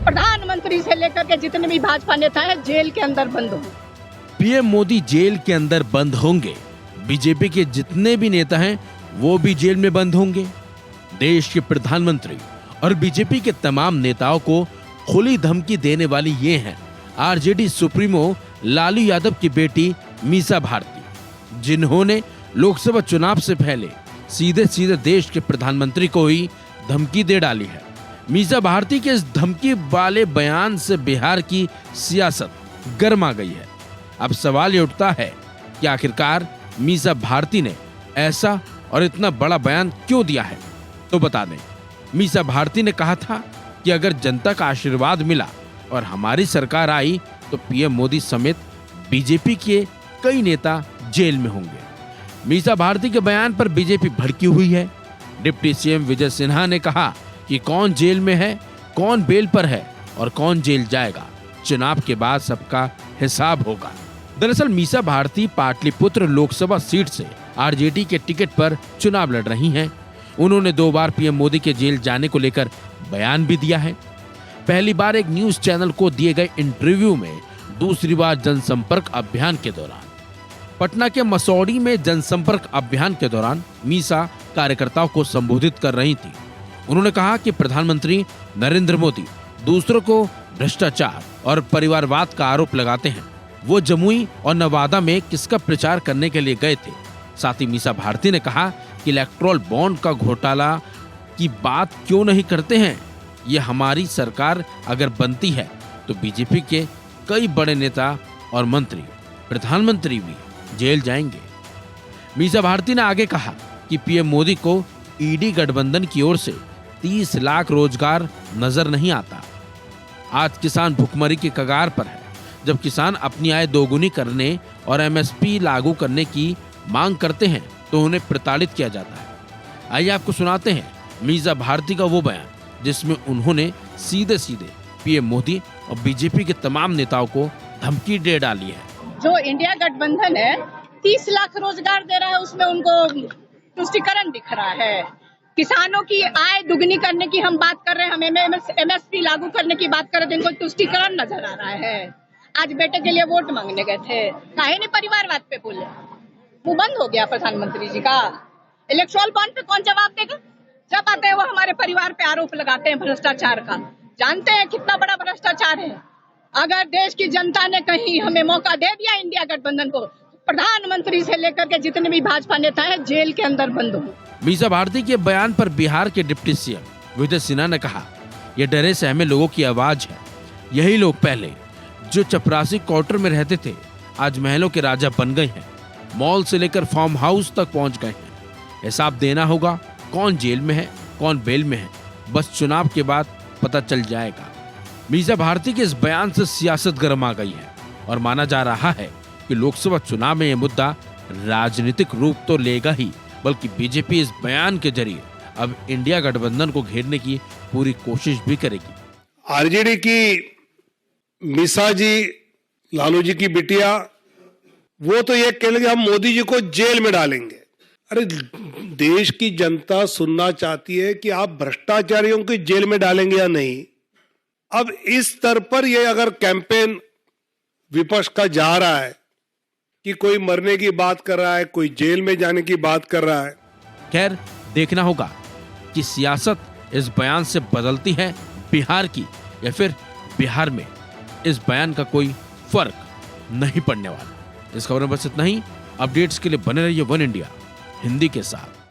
प्रधानमंत्री से लेकर के जितने भी भाजपा नेता हैं जेल के अंदर बंद हों। पीएम मोदी जेल के अंदर बंद होंगे, बीजेपी के जितने भी नेता हैं वो भी जेल में बंद होंगे। देश के प्रधानमंत्री और बीजेपी के तमाम नेताओं को खुली धमकी देने वाली ये हैं आरजेडी सुप्रीमो लालू यादव की बेटी मीसा भारती, जिन्होंने लोकसभा चुनाव से पहले सीधे सीधे देश के प्रधानमंत्री को ही धमकी दे डाली है। मीसा भारती के इस धमकी वाले बयान से बिहार की सियासत गर्मा गई है। अब सवाल ये उठता है कि आखिरकार मीसा भारती ने ऐसा और इतना बड़ा बयान क्यों दिया है। तो बता दें, मीसा भारती ने कहा था कि अगर जनता का आशीर्वाद मिला और हमारी सरकार आई तो पीएम मोदी समेत बीजेपी के कई नेता जेल में होंगे। मीसा भारती के बयान पर बीजेपी भड़की हुई है। डिप्टी सीएम विजय सिन्हा ने कहा कि कौन जेल में है, कौन बेल पर है और कौन जेल जाएगा, चुनाव के बाद सबका हिसाब होगा। दरअसल मीसा भारती पाटलिपुत्र लोकसभा सीट से आरजेडी के टिकट पर चुनाव लड़ रही हैं। उन्होंने 2 बार पीएम मोदी के जेल जाने को लेकर बयान भी दिया है। पहली बार एक न्यूज चैनल को दिए गए इंटरव्यू में, दूसरी बार जनसंपर्क अभियान के दौरान। पटना के मसौड़ी में जनसंपर्क अभियान के दौरान मीसा कार्यकर्ताओं को संबोधित कर रही थी। उन्होंने कहा कि प्रधानमंत्री नरेंद्र मोदी दूसरों को भ्रष्टाचार और परिवारवाद का आरोप लगाते हैं। वो जमुई और नवादा में किसका प्रचार करने के लिए गए थे। साथ ही मीसा भारती ने कहा कि इलेक्टोरल बॉन्ड का घोटाला की बात क्यों नहीं करते हैं। ये हमारी सरकार अगर बनती है तो बीजेपी के कई बड़े नेता और मंत्री, प्रधानमंत्री भी जेल जाएंगे। मीसा भारती ने आगे कहा कि पीएम मोदी को ईडी गठबंधन की ओर से 30 लाख रोजगार नजर नहीं आता। आज किसान भुखमरी की कगार पर है। जब किसान अपनी आय दोगुनी करने और एमएसपी लागू करने की मांग करते हैं तो उन्हें प्रताड़ित किया जाता है। आइए आपको सुनाते हैं मीसा भारती का वो बयान जिसमें उन्होंने सीधे सीधे पीएम मोदी और बीजेपी के तमाम नेताओं को धमकी दे डाली है। जो इंडिया गठबंधन है 30 लाख रोजगार दे रहा है, उसमें उनको तुष्टिकरण दिख रहा है। किसानों की आय दुगनी करने की हम बात कर रहे हैं, हम एमएसपी लागू करने की बात कर रहे थे, इनको तुष्टिकरण नजर आ रहा है। आज बेटे के लिए वोट मांगने गए थे, काहे नहीं परिवारवाद पे बोले। मुंह बंद हो गया प्रधानमंत्री जी का। इलेक्टोरल बॉन्ड पे कौन जवाब देगा। जब आते हैं वो हमारे परिवार पे आरोप लगाते हैं भ्रष्टाचार का। जानते हैं कितना बड़ा भ्रष्टाचार है। अगर देश की जनता ने कहीं हमें मौका दे दिया इंडिया गठबंधन को, प्रधानमंत्री से लेकर के जितने भी भाजपा नेता हैं जेल के अंदर बंद हों। मीसा भारती के बयान पर बिहार के डिप्टी सीएम विजय सिन्हा ने कहा, यह डरे सहमे लोगों की आवाज है। यही लोग पहले जो चपरासी क्वार्टर में रहते थे आज महलों के राजा बन गए हैं। मॉल से लेकर फार्म हाउस तक पहुंच गए हैं। हिसाब देना होगा, कौन जेल में है, कौन बेल में है, बस चुनाव के बाद पता चल जाएगा। मीसा भारती के इस बयान से सियासत गर्मा गई है और माना जा रहा है कि लोकसभा चुनाव में यह मुद्दा राजनीतिक रूप तो लेगा ही, बल्कि बीजेपी इस बयान के जरिए अब इंडिया गठबंधन को घेरने की पूरी कोशिश भी करेगी। आरजेडी की मीसा जी, लालू जी की बिटिया, वो तो ये कह लेंगे हम मोदी जी को जेल में डालेंगे। अरे देश की जनता सुनना चाहती है कि आप भ्रष्टाचारियों को जेल में डालेंगे या नहीं। अब इस स्तर पर ये अगर कैंपेन विपक्ष का जा रहा है कि कोई मरने की बात कर रहा है, कोई जेल में जाने की बात कर रहा है। खैर देखना होगा कि सियासत इस बयान से बदलती है बिहार की, या फिर बिहार में इस बयान का कोई फर्क नहीं पड़ने वाला। इस खबर में बस इतना ही। अपडेट्स के लिए बने रहिए वन इंडिया हिंदी के साथ।